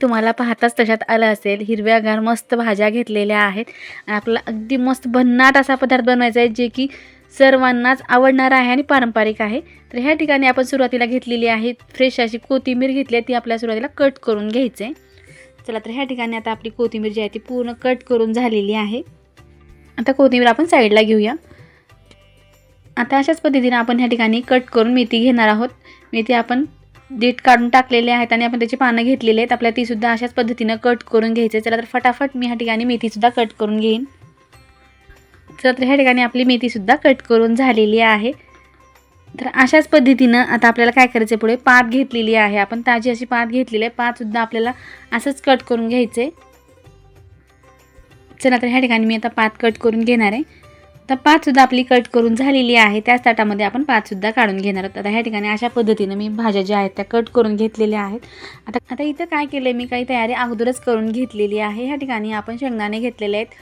तुम्हाला पाहताच तशात आलं असेल, हिरव्यागार मस्त भाज्या घेतलेल्या आहेत आणि आपल्याला अगदी मस्त भन्नाट असा पदार्थ बनवायचा आहे, जे की सर्वांनाच आवडणारा आहे आणि पारंपरिक आहे. तर ह्या ठिकाणी आपण सुरुवातीला घेतलेली आहे फ्रेश अशी कोथिंबीर घेतली आहे, ती आपल्या सुरुवातीला कट करून घ्यायचं आहे. चला तर ह्या ठिकाणी आता आपली कोथिंबीर जी आहे ती पूर्ण कट करून झालेली आहे. आता कोथिंबीर आपण साईडला घेऊया. आता अशाच पद्धतीने आपण ह्या ठिकाणी कट करून मेथी घेणार आहोत. मेथी आपण देठ काढून टाकलेले आहेत आणि आपण त्याची पानं घेतलेली आहेत. आपल्याला तीसुद्धा अशाच पद्धतीनं कट करून घ्यायचं आहे. चला तर फटाफट मी ह्या ठिकाणी मेथीसुद्धा कट करून घेईन. चला तर ह्या ठिकाणी आपली मेथीसुद्धा कट करून झालेली आहे. तर अशाच पद्धतीनं आता आपल्याला काय करायचं आहे, पुढे पात घेतलेली आहे. आपण ताजी अशी पात घेतलेली आहे. पातसुद्धा आपल्याला असंच कट करून घ्यायचं आहे. चला तर ह्या ठिकाणी मी आता पात कट करून घेणार आहे. आता पातसुद्धा आपली कट करून झालेली आहे. त्याच ताटामध्ये आपण पातसुद्धा काढून घेणार आहोत. आता ह्या ठिकाणी अशा पद्धतीनं मी भाज्या ज्या आहेत त्या कट करून घेतलेल्या आहेत. आता इथं काय केलं आहे, मी काही तयारी अगोदरच करून घेतलेली आहे. ह्या ठिकाणी आपण शेंगदाणे घेतलेले आहेत,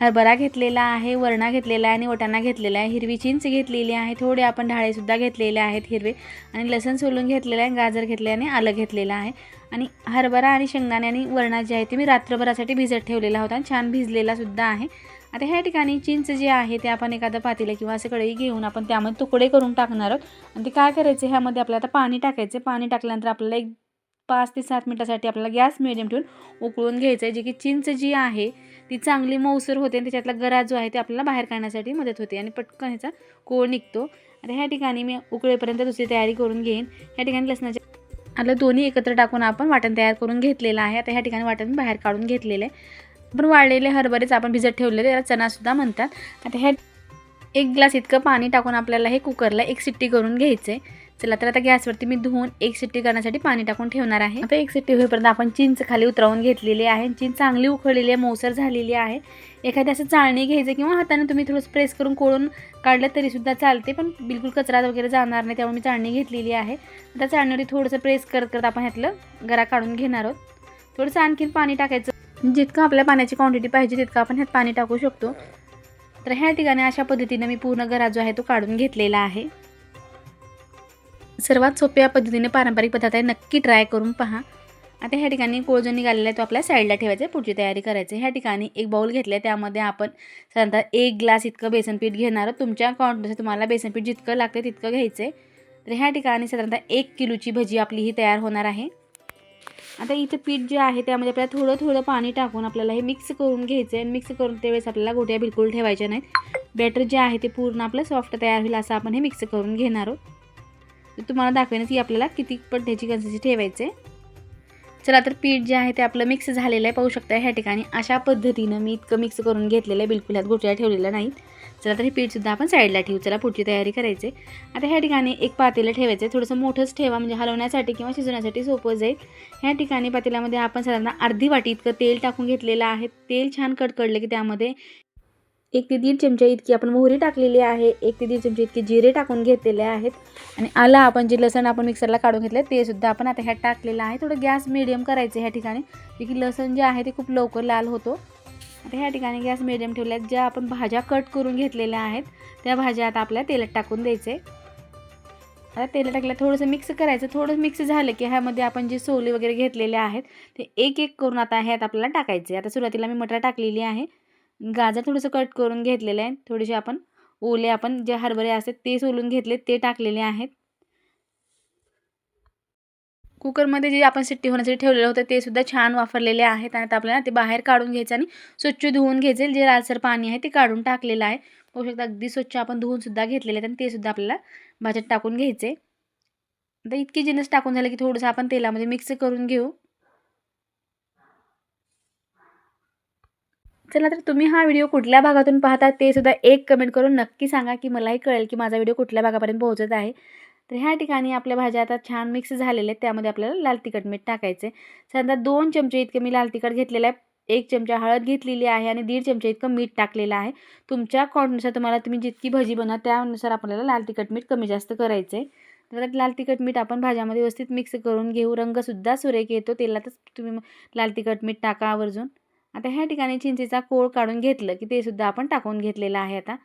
हरभरा घेतलेला आहे, वरणा घेतलेला आहे आणि वाटाणा घेतलेला आहे, हिरवी चिंच घेतलेली आहे, थोडे आपण ढाळेसुद्धा घेतलेले आहेत हिरवे, आणि लसूण सोलून घेतलेलं आहे, गाजर घेतले आणि आलं घेतलेलं आहे. आणि हरभरा आणि शेंगदाणे आणि वरणा जे आहे ते मी रात्रभरासाठी भिजत ठेवलेला होता आणि छान भिजलेला सुद्धा आहे. आता ह्या ठिकाणी चिंच जे आहे ते आपण एखादं पातेलं किंवा असं कढई घेऊन आपण त्यामध्ये तुकडे करून टाकणार आहोत. आणि ते काय करायचं, ह्यामध्ये आपल्याला आता पाणी टाकायचं. पाणी टाकल्यानंतर आपल्याला एक 5 ते 7 मिनिटासाठी आपल्याला गॅस मिडियम ठेवून उकळून घ्यायचं आहे, जे की चिंच जी आहे ती चांगली मऊसर होते आणि त्याच्यातला गरा जो आहे ते आपल्याला बाहेर काढण्यासाठी मदत होते आणि पटकन ह्याचा कोळ निघतो. आता ह्या ठिकाणी मी उकळेपर्यंत दुसरी तयारी करून घेईन. ह्या ठिकाणी लसणाचे आलं दोन्ही एकत्र टाकून आपण वाटण तयार करून घेतलेलं आहे. आता ह्या ठिकाणी वाटण बाहेर काढून घेतलेलं आहे. पण वाळलेले हरभरेच आपण भिजत ठेवलेले, त्याला चणासुद्धा म्हणतात. आता ह्या 1 ग्लास इतकं पाणी टाकून आपल्याला हे कुकरला 1 शिट्टी करून घ्यायचं आहे. चला तर आता गॅसवरती मी धुवून 1 शिट्टी करण्यासाठी पाणी टाकून ठेवणार आहे. आता 1 शिट्टी होईपर्यंत आपण चिंच खाली उतरवून घेतलेली आहे. चिंच चांगली उकळलेली आहे, मऊसर झालेली आहे. एखादी असं चाळणी घ्यायचं किंवा हाताने तुम्ही थोडंसं प्रेस करून कोळून काढलं तरीसुद्धा चालते, पण बिलकुल कचरा वगैरे जाणार नाही, त्यामुळे मी चाळणी घेतलेली आहे. आता चाळणीवरती थोडंसं प्रेस करत करत आपण ह्यातलं गरा काढून घेणार आहोत. थोडंसं आणखीन पाणी टाकायचं. जितकं आपल्या पाण्याची क्वांटिटी पाहिजे तितकं आपण ह्यात पाणी टाकू शकतो. तर ह्या ठिकाणी अशा पद्धतीने मी पूर्ण गरा जो आहे तो काढून घेतलेला आहे. सर्वात सोप्या पद्धतीने पारंपरिक पदार्थ आहे, नक्की ट्राय करून पहा. आता ह्या ठिकाणी कोळ जो निघालेला आहे तो आपल्या साईडला ठेवायचा आहे, पुढची तयारी करायची आहे. ह्या ठिकाणी एक बाउल घेतला आहे, त्यामध्ये आपण साधारणतः 1 ग्लास इतकं बेसनपीठ घेणार आहोत. तुमच्या क्वांटिटीनुसार तुम्हाला बेसनपीठ जितकं लागतं तितकं घ्यायचं आहे. तर ह्या ठिकाणी साधारणतः 1 किलोची भजी आपली ही तयार होणार आहे. आता इथं पीठ जे आहे त्यामध्ये आपल्याला थोडं थोडं पाणी टाकून आपल्याला हे मिक्स करून घ्यायचं आहे. आणि मिक्स करून त्यावेळेस आपल्याला गोट्या बिलकुल ठेवायच्या नाहीत. बॅटर जे आहे ते पूर्ण आपलं सॉफ्ट तयार होईल असं आपण हे मिक्स करून घेणार आहोत. तुम्हाला दाखवेनच की आपल्याला किती पट्ट्याची कन्सिस्टन्सी ठेवायची आहे. चला तर पीठ जे आहे ते आपलं मिक्स झालेलं आहे, पाहू शकता ह्या ठिकाणी अशा पद्धतीनं मी इतकं मिक्स करून घेतलेलं आहे, बिलकुल ह्यात गोट्या ठेवलेल्या नाहीत. चला तर हे पीठसुद्धा आपण साईडला ठेवू. चला पुढची तयारी करायची आहे. आता ह्या ठिकाणी एक पातेलं ठेवायचं आहे, थोडंसं मोठंच ठेवा म्हणजे हलवण्यासाठी किंवा शिजवण्यासाठी सोपं जाईल. ह्या ठिकाणी पातेल्यामध्ये आपण साधारणतः अर्धी वाटी इतकं तेल टाकून घेतलेलं आहे. तेल छान कडकडलं की त्यामध्ये 1 ते 1.5 चमचा इतकी आपण मोहरी टाकलेली आहे, 1 ते 1.5 चमचे इतके जिरे टाकून घेतलेले आहेत. आणि आलं आपण जे लसण आपण मिक्सरला काढून घेतलं ते सुद्धा आपण आता ह्यात टाकलेलं आहे. थोडं गॅस मिडियम करायचं ह्या ठिकाणी, की लसण जे आहे ते खूप लवकर लाल होतो. आता ह्या ठिकाणी गॅस मिडियम ठेवल्या आहेत. ज्या आपण भाज्या कट करून घेतलेल्या आहेत त्या भाज्या आता आपल्या तेलात टाकून द्यायचे. आता तेलात टाकल्या थोडंसं मिक्स करायचं. थोडं मिक्स झालं की ह्यामध्ये आपण जे सोले वगैरे घेतलेले आहेत ते एक एक करून आता ह्यात आपल्याला टाकायचे. आता सुरुवातीला मी मटर टाकलेली आहे, गाजर थोडंसं कट करून घेतलेलं आहे, थोडेसे आपण ओले आपण जे हरभरे असतात ते सोलून घेतले ते टाकलेले आहेत. कुकरमध्ये जे आपण शिट्टी होण्यासाठी ठेवलेलं होतं ते सुद्धा छान वाफरलेले आहेत. आणि आता आपल्याला ते बाहेर काढून घ्यायचं आणि स्वच्छ धुवून घ्यायचे. जे लालसर पाणी आहे ते काढून टाकलेलं आहे, पाहू शकता अगदी स्वच्छ आपण धुवून सुद्धा घेतलेले आहेत आणि ते सुद्धा आपल्याला भाज्यात टाकून घ्यायचे. आता इतकी जिन्नस टाकून झालं की थोडंसं आपण तेलामध्ये मिक्स करून घेऊ. चला तर तुम्ही हा व्हिडिओ कुठल्या भागातून पाहता ते सुद्धा एक कमेंट करून नक्की सांगा, की मलाही कळेल की माझा व्हिडिओ कुठल्या भागापर्यंत पोहोचत आहे. तर ह्या ठिकाणी आपल्या भाज्या आता छान मिक्स झालेल्या आहेत. त्यामध्ये आपल्याला लाल तिखट मीठ टाकायचं आहे. साधारणतः 2 चमचे इतके मी लाल तिखट घेतलेलं आहे, 1 चमचा हळद घेतलेली आहे आणि 1.5 चमचा इतकं मीठ टाकलेलं आहे. तुमच्या क्वांटिटीनुसार तुम्ही जितकी भजी बनवा त्यानुसार आपल्याला लाल तिखट मीठ कमी जास्त करायचं आहे. तर लाल तिखट मीठ आपण भाज्यामध्ये व्यवस्थित मिक्स करून घेऊ. रंगसुद्धा सुरेख येतो. तेलातच तुम्ही लाल तिखट मीठ टाका आवर्जून. आता ह्या ठिकाणी चिंचेचा कोळ काढून घेतलं की ते सुद्धा आपण टाकून घेतलेलं आहे. आता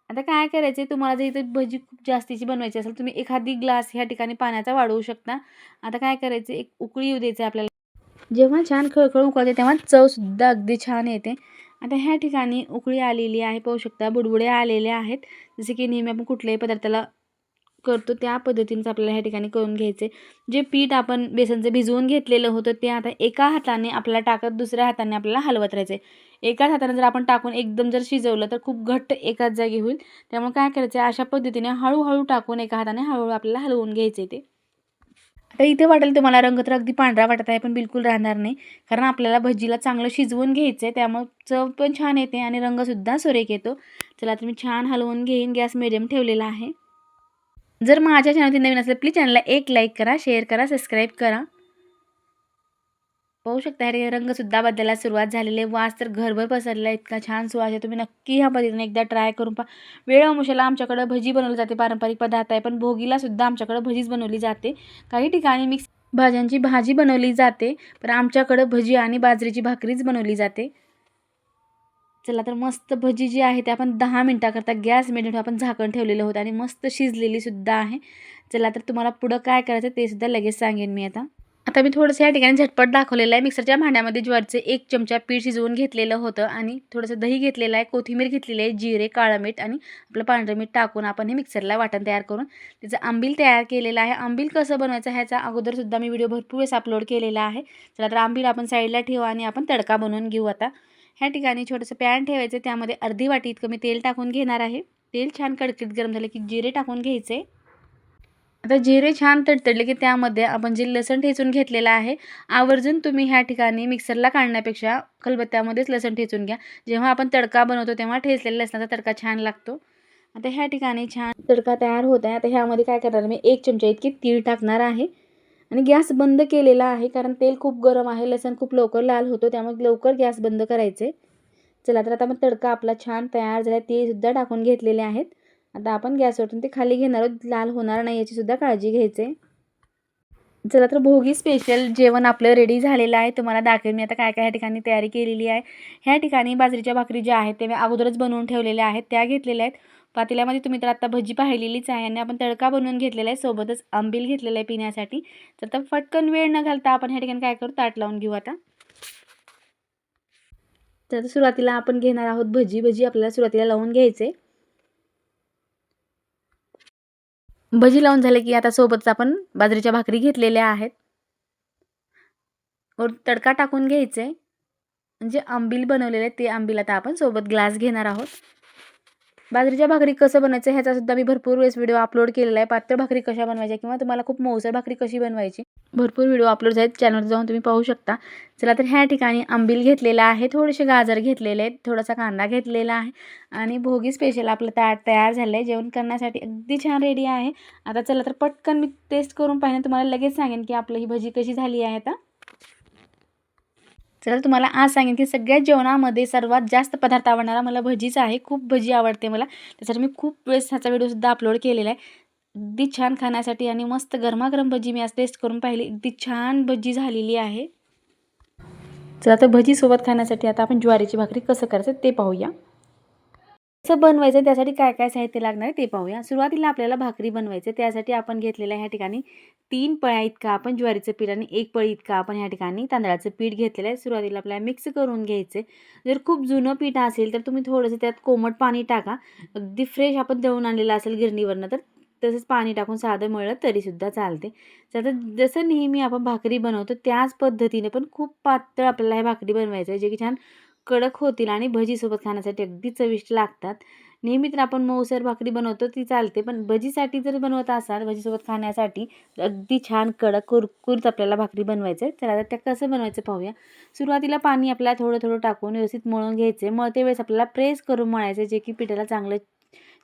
आता काय करायचं आहे, तुम्हाला जर इथं भजी खूप जास्तीची बनवायची असेल तुम्ही एखादी ग्लास ह्या ठिकाणी पाण्याचा वाढवू शकता. आता काय करायचं, एक उकळी येऊ द्यायचं आपल्याला. जेव्हा छान खळखळ उकळते तेव्हा चवसुद्धा अगदी छान येते. आता ह्या ठिकाणी उकळी आलेली आहे, पाहू शकता बुडबुडे आलेले आहेत. जसे की नेहमी आपण कुठल्याही पदार्थाला करतो त्या पद्धतीनेच आपल्याला ह्या ठिकाणी करून घ्यायचे. जे पीठ आपण बेसनचं भिजवून घेतलेलं होतं ते आता एका हाताने आपल्याला टाकत दुसऱ्या हाताने आपल्याला हलवत राहायचं आहे. एकाच हाताने जर आपण टाकून एकदम जर शिजवलं तर खूप घट्ट एकाच जागी होईल. त्यामुळे काय करायचं आहे, अशा पद्धतीने हळूहळू टाकून एका हाताने हळूहळू आपल्याला हलवून घ्यायचे ते. आता इथे वाटेल तुम्हाला रंग तर अगदी पांढरा वाटत आहे, पण बिलकुल राहणार नाही. कारण आपल्याला भजीला चांगलं शिजवून घ्यायचं आहे, त्यामुळे चव पण छान येते आणि रंगसुद्धा सुरेख येतो. चला तर मी छान हलवून घेईन. गॅस मिडियम ठेवलेला आहे. जर माझ्या चॅनलवरती नवीन असेल प्लीज चॅनलला एक लाईक करा, शेअर करा, सबस्क्राईब करा. पाहू शकता हे रंगसुद्धा बदलायला सुरुवात झालेली आहे. वास तर घरभर पसरला आहे, इतका छान सुवास आहे. तुम्ही नक्की ह्या पद्धतीने एकदा ट्राय करून पहा. वेळ अमावास्येला आमच्याकडं भजी बनवली जाते, पारंपरिक पदार्थ आहे. पण भोगीला सुद्धा आमच्याकडं भजीच बनवली जाते. काही ठिकाणी मिक्स भाज्यांची भाजी बनवली जाते, पण आमच्याकडं भजी आणि बाजरीची भाकरीच बनवली जाते. चला तर मस्त भजी जी आहे ते आपण 10 मिनिटाकरता गॅस मिडियम आपण झाकण ठेवलेलं होतं आणि मस्त शिजलेली सुद्धा आहे. चला तर तुम्हाला पुढं काय करायचं ते सुद्धा लगेच सांगेन मी आता. आता मी थोडंसं या ठिकाणी झटपट दाखवलेलं आहे. मिक्सरच्या भांड्यामध्ये ज्वारीचं 1 चमचा पीठ शिजवून घेतलेलं होतं आणि थोडंसं दही घेतलेलं आहे, कोथिंबीर घेतलेली आहे, जिरे, काळं मीठ आणि आपलं पांढरं मीठ टाकून आपण हे मिक्सरला वाटण तयार करून त्याचं आंबील तयार केलेलं आहे. आंबील कसं बनवायचं ह्याचा अगोदरसुद्धा मी व्हिडिओ भरपूर वेळेस अपलोड केलेला आहे. चला तर आंबील आपण साईडला ठेवू आणि आपण तडका बनवून घेऊ आता. ह्या ठिकाणी छोटंसं पॅन ठेवायचं, त्यामध्ये अर्धी वाटी इतकं मी तेल टाकून घेणार आहे. तेल छान कडकीत गरम झालं की जिरे टाकून घ्यायचे. आता जिरे छान तडतडले की त्यामध्ये आपण जे लसण ठेचून घेतलेलं आहे, आवर्जून तुम्ही ह्या ठिकाणी मिक्सरला काढण्यापेक्षा खलबत्त्यामध्येच लसण ठेचून घ्या. जेव्हा आपण तडका बनवतो तेव्हा ठेचलेल्या लसणाचा तडका छान लागतो. आता ह्या ठिकाणी छान तडका तयार होत आहे. आता ह्यामध्ये काय करणार मी 1 चमचा इतकी तीळ टाकणार आहे आणि गॅस बंद केलेला आहे, कारण तेल खूप गरम आहे. लसण खूप लवकर लाल होतो, त्यामुळे लवकर गॅस बंद करायचे. चला तर आता मग तडका आपला छान तयार झाला. तीळसुद्धा टाकून घेतलेले आहेत. आता आपण गॅसवरून ते खाली घेणार आहोत, लाल होणार नाही याची सुद्धा काळजी घ्यायची. चला तर भोगी स्पेशल जेवण आपलं रेडी झालेलं आहे. तुम्हाला दाखवेन मी आता काय काय ह्या ठिकाणी तयारी केलेली आहे. ह्या ठिकाणी बाजरीच्या भाकरी ज्या आहेत ते मी अगोदरच बनवून ठेवलेल्या आहेत, त्या घेतलेल्या आहेत. पातेल्यामध्ये तुम्ही तर आता भजी पाहिलेलीच आहे आणि आपण तडका बनवून घेतलेला आहे, सोबतच आंबील घेतलेलं आहे पिण्यासाठी. तर आता फटकन वेळ न घालता आपण ह्या ठिकाणी काय करू, ताट लावून घेऊ आता. तर सुरुवातीला आपण घेणार आहोत भजी. भजी आपल्याला सुरुवातीला लावून घ्यायचे. भजी लावून झाले की आता सोबतच आपण बाजरीच्या भाकरी घेतलेल्या आहेत. वर तडका टाकून घ्यायचे. म्हणजे आंबील बनवलेले ते आंबील आता आपण सोबत ग्लास घेणार आहोत. बाजरीच्या भाकरी कसं बनायचं ह्याचा सुद्धा मी भरपूर वेळेस व्हिडिओ अपलोड केलेला आहे. पातळ भाकरी कशा बनवायच्या किंवा तुम्हाला खूप मऊसर भाकरी कशी बनवायची, भरपूर व्हिडिओ अपलोड आहेत, चॅनलवर जाऊन तुम्ही पाहू शकता. चला तर ह्या ठिकाणी आंबील घेतलेला आहे, थोडेसे गाजर घेतलेले आहेत, थोडासा कांदा घेतलेला आहे आणि भोगी स्पेशल आपलं ताट तयार झालं आहे. जेवण करण्यासाठी अगदी छान रेडी आहे. आता चला तर पटकन मी टेस्ट करून पाहिजे, तुम्हाला लगेच सांगेन की आपली ही भजी कशी झाली आहे. आता चला तुम्हाला आज सांगेन की सगळ्यात जेवणामध्ये सर्वात जास्त पदार्थ आवडणारा मला भजीच आहे. खूप भजी आवडते मला, त्यासाठी मी खूप वेळेस ह्याचा व्हिडिओसुद्धा अपलोड केलेला आहे. अगदी छान खाण्यासाठी आणि मस्त गरमागरम भजी मी आज टेस्ट करून पाहिली, अगदी छान भजी झालेली आहे. चला तर भजीसोबत खाण्यासाठी आता आपण ज्वारीची भाकरी कसं करायचं ते पाहूया. कसं बनवायचं त्यासाठी काय काय साहित्य लागणार आहे ते पाहूया. सुरुवातीला आपल्याला भाकरी बनवायचं, त्यासाठी आपण घेतलेलं ह्या ठिकाणी 3 पळ्या इतका आपण ज्वारीचं पीठ आणि 1 पळी इतका आपण ह्या ठिकाणी तांदळाचं पीठ घेतलेलं आहे. सुरुवातीला आपल्याला मिक्स करून घ्यायचं. जर खूप जुनं पीठ असेल तर तुम्ही थोडंसं त्यात कोमट पाणी टाका. अगदी फ्रेश आपण दळून आणलेलं असेल गिरणीवरनं तर तसंच पाणी टाकून साधं मळलं तरीसुद्धा चालते. तर जसं नेहमी आपण भाकरी बनवतो त्याच पद्धतीने पण खूप पातळ आपल्याला ह्या भाकरी बनवायचं आहे, जे की छान कडक होतील आणि भजीसोबत खाण्यासाठी अगदी चविष्ट लागतात. नेहमी तर आपण मऊसर भाकरी बनवतो ती चालते, पण भजीसाठी जर बनवत असाल भजीसोबत खाण्यासाठी अगदी छान कडक कुरकुरीत आपल्याला भाकरी बनवायचं आहे. चला तर त्या कसं बनवायचं पाहूया. सुरुवातीला पाणी आपल्याला थोडं थोडं टाकून व्यवस्थित मळून घ्यायचे. मळते वेळेस आपल्याला प्रेस करून मळायचं, जे की पिठाला चांगलं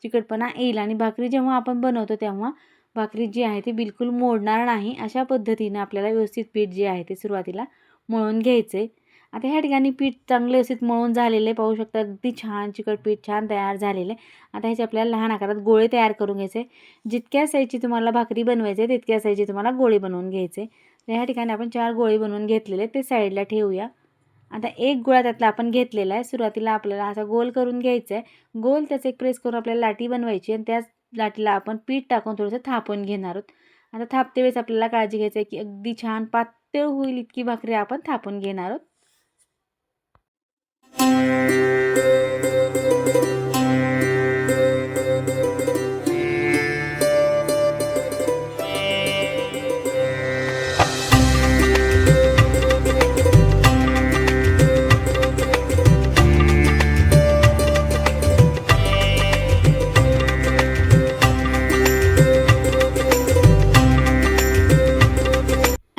चिकटपणा येईल आणि भाकरी जेव्हा आपण बनवतो तेव्हा भाकरी जी आहे ती बिलकुल मोडणार नाही. अशा पद्धतीनं आपल्याला व्यवस्थित पीठ जे आहे ते सुरुवातीला मळून घ्यायचे. आता ह्या ठिकाणी पीठ चांगले व्यवस्थित मळून झालेले पाहू शकता, अगदी छान चिकट पीठ छान तयार झालेले. आता ह्याचे आपल्याला लहान आकारात गोळे तयार करून घ्यायचे. जितक्या साईजची तुम्हाला भाकरी बनवायची आहे तितक्या साईजची तुम्हाला गोळे बनवून घ्यायचे. तर ह्या ठिकाणी आपण 4 गोळे बनवून घेतलेले ते साईडला ठेवूया. आता एक गोळा त्यातला आपण घेतलेला आहे. सुरुवातीला आपल्याला असा गोल करून घ्यायचा आहे. गोल त्याचं एक प्रेस करून आपल्याला लाटी बनवायची आणि त्याच लाटीला आपण पीठ टाकून थोडंसं थापून घेणार आहोत. आता थापते वेळेस आपल्याला काळजी घ्यायची आहे की अगदी छान पातळ होईल इतकी भाकरी आपण थापून घेणार आहोत.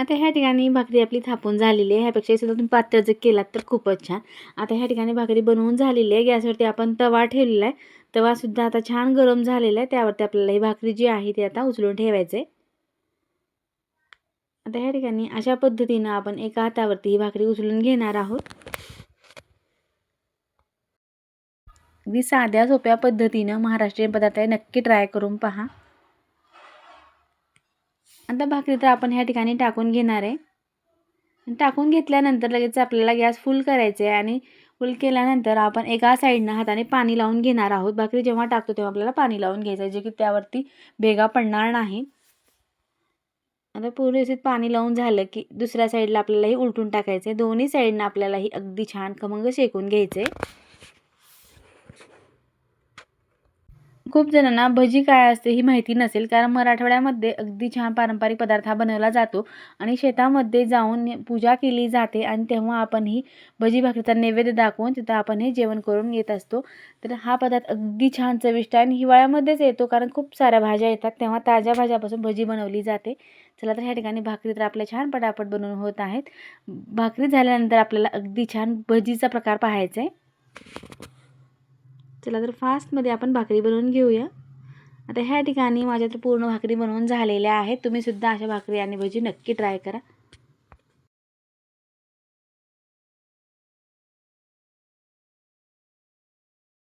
आता ह्या ठिकाणी भाकरी आपली थापून झालेली आहे. ह्यापेक्षा सुद्धा तुम्ही पातळ जर केलात तर खूपच छान. आता ह्या ठिकाणी भाकरी बनवून झालेली आहे. गॅसवरती आपण तवा ठेवलेला आहे. तवासुद्धा आता छान गरम झालेला आहे. त्यावरती आपल्याला ही भाकरी जी आहे ती आता उचलून ठेवायचं आहे. आता ह्या ठिकाणी अशा पद्धतीनं आपण एका हातावरती ही भाकरी उचलून घेणार आहोत. अगदी साध्या सोप्या पद्धतीनं महाराष्ट्रीयन पदार्थ आहे, नक्की ट्राय करून पहा. आता भाकरी तर आपण ह्या ठिकाणी टाकून घेणार आहे. टाकून घेतल्यानंतर लगेच आपल्याला गॅस फुल करायचे आहे आणि फुल केल्यानंतर आपण एका साईडनं हाताने पाणी लावून घेणार आहोत. भाकरी जेव्हा टाकतो तेव्हा आपल्याला पाणी लावून घ्यायचं आहे, जे की त्यावरती भेगा पडणार नाही. आता पूर्ण व्यवस्थित पाणी लावून झालं की दुसऱ्या साईडला आपल्याला ही उलटून टाकायचं आहे. दोन्ही साईडनं आपल्याला ही अगदी छान खमंग शेकून घ्यायचे. खूप जणांना भजी काय असते ही माहिती नसेल, कारण मराठवाड्यामध्ये अगदी छान पारंपरिक पदार्थ हा बनवला जातो आणि शेतामध्ये जाऊन पूजा केली जाते आणि तेव्हा आपण ही भजी भाकरीचा नैवेद्य दाखवून तिथं आपण हे जेवण करून येत असतो. तर हा पदार्थ अगदी छान चविष्ट आणि हिवाळ्यामध्येच येतो, कारण खूप साऱ्या भाज्या येतात तेव्हा ताज्या भाज्यापासून भजी बनवली जाते. चला तर ह्या ठिकाणी भाकरी तर आपल्या छान पटापट बनवून होत आहेत. भाकरी झाल्यानंतर आपल्याला अगदी छान भजीचा प्रकार पाहायचा आहे. चला तर फास्टमध्ये आपण भाकरी बनवून घेऊया. आता ह्या ठिकाणी माझ्या तर पूर्ण भाकरी बनवून झालेल्या आहेत. तुम्हीसुद्धा अशा भाकरी आणि भजी नक्की ट्राय करा.